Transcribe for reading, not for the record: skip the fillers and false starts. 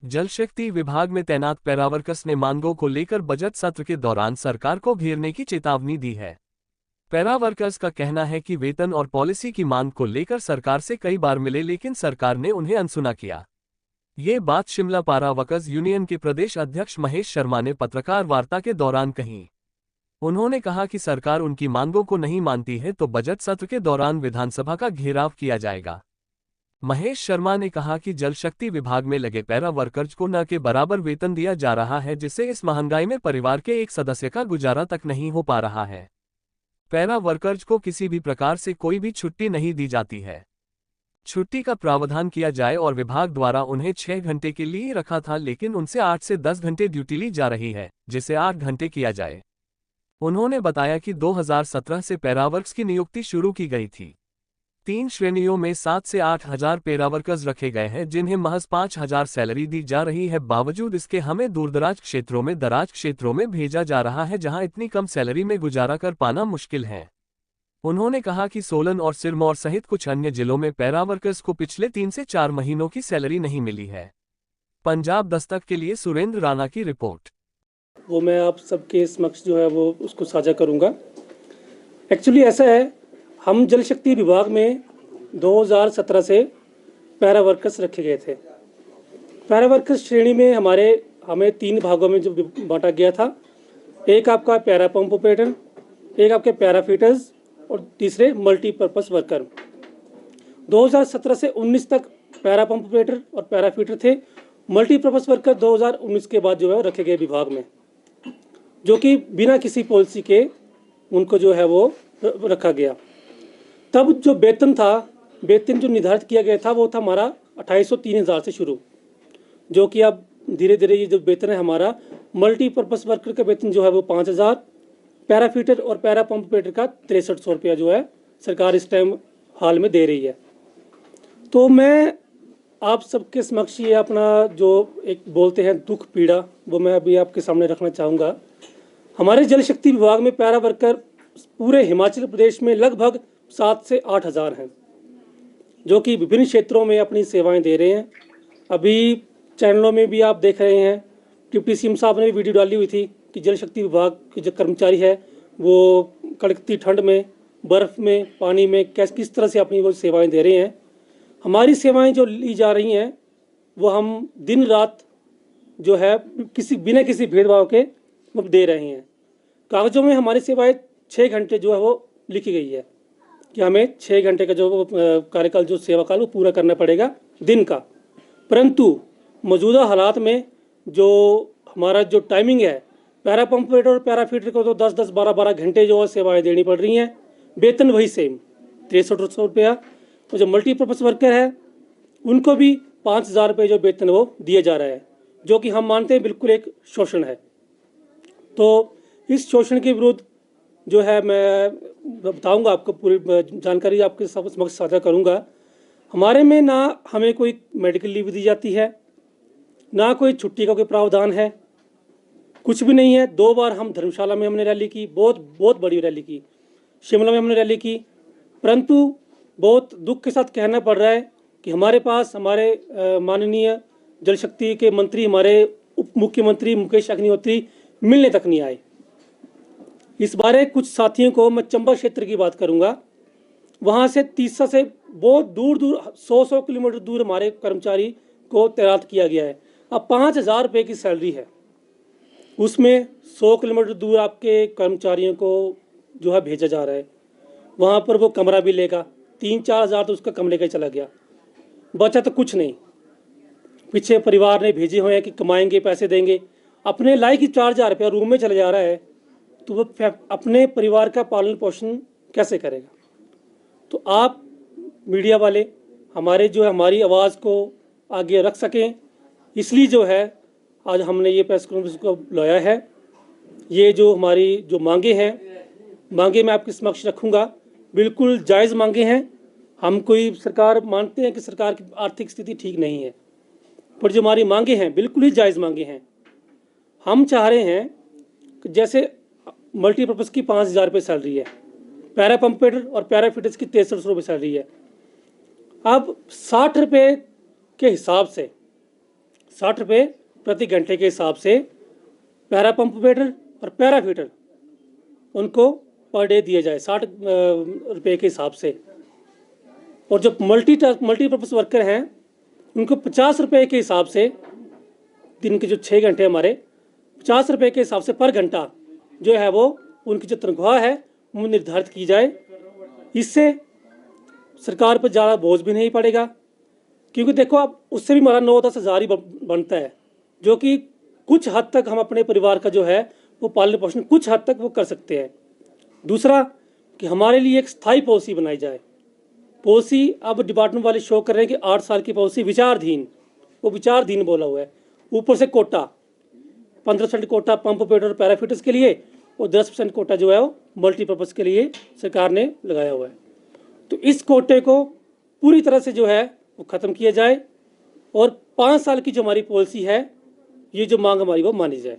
जल शक्ति विभाग में तैनात पैरावर्कर्स ने मांगों को लेकर बजट सत्र के दौरान सरकार को घेरने की चेतावनी दी है। पैरावर्कर्स का कहना है कि वेतन और पॉलिसी की मांग को लेकर सरकार से कई बार मिले लेकिन सरकार ने उन्हें अनसुना किया। ये बात शिमला पारा वर्कर्स यूनियन के प्रदेश अध्यक्ष महेश शर्मा ने पत्रकार वार्ता के दौरान कही। उन्होंने कहा कि सरकार उनकी मांगों को नहीं मानती है तो बजट सत्र के दौरान विधानसभा का घेराव किया जाएगा। महेश शर्मा ने कहा कि जल शक्ति विभाग में लगे पैरा वर्कर्स को न के बराबर वेतन दिया जा रहा है, जिससे इस महंगाई में परिवार के एक सदस्य का गुजारा तक नहीं हो पा रहा है। पैरा वर्कर्स को किसी भी प्रकार से कोई भी छुट्टी नहीं दी जाती है। छुट्टी का प्रावधान किया जाए और विभाग द्वारा उन्हें 6 घंटे के लिए रखा था, लेकिन उनसे 8 से 10 घंटे ड्यूटी ली जा रही है, जिसे 8 घंटे किया जाए। उन्होंने बताया कि 2017 से पैरावर्कर्स की नियुक्ति शुरू की गई थी। 3 श्रेणियों में 7 से 8 हजार पैरावर्कर्स रखे गए हैं, जिन्हें महज 5 हजार सैलरी दी जा रही है। बावजूद इसके हमें दूरदराज क्षेत्रों में भेजा जा रहा है, जहां इतनी कम सैलरी में गुजारा कर पाना मुश्किल है। उन्होंने कहा कि सोलन और सिरमौर सहित कुछ अन्य जिलों में पैरावर्कर्स को पिछले 3 से 4 महीनों की सैलरी नहीं मिली है। पंजाब दस्तक के लिए सुरेंद्र राणा की रिपोर्ट। वो मैं आप सबके समक्ष जो है वो उसको साझा करूंगा। एक्चुअली ऐसा है, हम जल शक्ति विभाग में 2017 से पैरा वर्कर्स रखे गए थे। पैरा वर्कर्स श्रेणी में हमें 3 भागों में जो बांटा गया था। एक आपका पैरा पंप ऑपरेटर, एक आपके पैरा फिटर्स और तीसरे मल्टीपर्पज़ वर्कर। 2017 से 19 तक पैरा पंप ऑपरेटर और पैरा फिटर थे। मल्टीपर्पज़ वर्कर 2019 के बाद जो है रखे गए विभाग में, जो कि बिना किसी पॉलिसी के उनको जो है वो रखा गया। तब जो वेतन जो निर्धारित किया गया था वो था हमारा 2803 से शुरू, जो कि अब धीरे धीरे ये जो वेतन है हमारा मल्टीपर्पज़ वर्कर का वेतन जो है वो 5000, पैरा फिटर और पैरा पंप ऑपरेटर का 6300 रुपया जो है सरकार इस टाइम हाल में दे रही है। तो मैं आप सबके समक्ष ये अपना जो एक बोलते हैं दुख पीड़ा, वो मैं अभी आपके सामने रखना चाहूँगा। हमारे जल शक्ति विभाग में पैरा वर्कर पूरे हिमाचल प्रदेश में लगभग 7 से 8 हज़ार हैं, जो कि विभिन्न क्षेत्रों में अपनी सेवाएं दे रहे हैं। अभी चैनलों में भी आप देख रहे हैं, डिप्टी सीएम साहब ने भी वीडियो डाली हुई थी कि जल शक्ति विभाग के जो कर्मचारी है वो कड़कती ठंड में, बर्फ़ में, पानी में किस तरह से अपनी वो सेवाएं दे रहे हैं। हमारी सेवाएं जो ली जा रही हैं वो हम दिन रात जो है बिना किसी भेदभाव के वो दे रहे हैं। कागज़ों में हमारी सेवाएं 6 घंटे जो है वो लिखी गई है कि हमें 6 घंटे का जो कार्यकाल, जो सेवा काल वो पूरा करना पड़ेगा दिन का। परंतु मौजूदा हालात में जो हमारा जो टाइमिंग है, पैरा पंप ऑपरेटर और पैरा फिटर को तो 10-10, 12-12 घंटे जो है सेवाएं देनी पड़ रही हैं। वेतन वही सेम 6300 रुपया। तो जो मल्टीपर्पज़ वर्कर है उनको भी 5000 रुपये जो वेतन वो दिया जा रहा है, जो कि हम मानते हैं बिल्कुल एक शोषण है। तो इस शोषण के विरुद्ध जो है मैं बताऊंगा, आपको पूरी जानकारी आपके समक्ष साझा करूंगा। हमारे में ना हमें कोई मेडिकल लीव दी जाती है, ना कोई छुट्टी का कोई प्रावधान है, कुछ भी नहीं है। 2 बार हम धर्मशाला में हमने रैली की, बहुत बड़ी रैली की, शिमला में हमने रैली की, परंतु बहुत दुख के साथ कहना पड़ रहा है कि हमारे पास हमारे माननीय जल शक्ति के मंत्री, हमारे उप मुख्यमंत्री मुकेश अग्निहोत्री मिलने तक नहीं आए। इस बारे कुछ साथियों को मैं चंबा क्षेत्र की बात करूंगा, वहां से तीसरा से बहुत दूर 100 किलोमीटर दूर हमारे कर्मचारी को तैनात किया गया है। अब 5000 रुपये की सैलरी है, उसमें 100 किलोमीटर दूर आपके कर्मचारियों को जो है भेजा जा रहा है। वहाँ पर वो कमरा भी लेगा, 3-4 हज़ार तो उसका कम लेकर चला गया, बचा तो कुछ नहीं। पीछे परिवार ने भेजे हुए हैं कि कमाएंगे, पैसे देंगे, अपने लायक ही 4000 रुपया रूम में चला जा रहा है, तो वो अपने परिवार का पालन पोषण कैसे करेगा। तो आप मीडिया वाले हमारी आवाज़ को आगे रख सकें, इसलिए जो है आज हमने ये प्रेस कॉन्फ्रेंस को बुलाया है। ये जो हमारी जो मांगे मैं आपके समक्ष रखूँगा, बिल्कुल जायज़ मांगे हैं। हम कोई सरकार मानते हैं कि सरकार की आर्थिक स्थिति ठीक नहीं है, पर जो हमारी मांगे हैं बिल्कुल ही जायज़ मांगे हैं। हम चाह रहे हैं कि जैसे मल्टीपर्पज़ की 5000 रुपये सैलरी है, पैरा पंप ऑपरेटर और पैरा फिटर्स की 6300 रुपये सैलरी है। अब 60 रुपये के हिसाब से 60 रुपये प्रति घंटे के हिसाब से पैरा पंप ऑपरेटर और पैरा फिटर उनको पर डे दिया जाए 60 रुपये के हिसाब से। और जो मल्टीपर्पज़ वर्कर हैं उनको 50 रुपये के हिसाब से, दिन के जो 6 घंटे हमारे 50 रुपये के हिसाब से पर घंटा जो है वो उनकी जो तनख्वाह है वो निर्धारित की जाए। इससे सरकार पर ज़्यादा बोझ भी नहीं पड़ेगा, क्योंकि देखो अब उससे भी हमारा 9-10 हज़ार ही बनता है, जो कि कुछ हद तक हम अपने परिवार का जो है वो पालन पोषण कुछ हद तक वो कर सकते हैं। दूसरा कि हमारे लिए एक स्थायी पॉलिसी बनाई जाए। पॉलिसी अब डिपार्टमेंट वाले शो कर रहे हैं कि 8 साल की पॉलिसी विचारधीन, वो विचारधीन बोला हुआ है। ऊपर से कोटा 15% कोटा पंप ऑपरेटर और पैराफिटर्स के लिए और 10% कोटा जो है वो मल्टीपर्पज़ के लिए सरकार ने लगाया हुआ है। तो इस कोटे को पूरी तरह से जो है वो ख़त्म किया जाए और 5 साल की जो हमारी पॉलिसी है, ये जो मांग हमारी वो मानी जाए।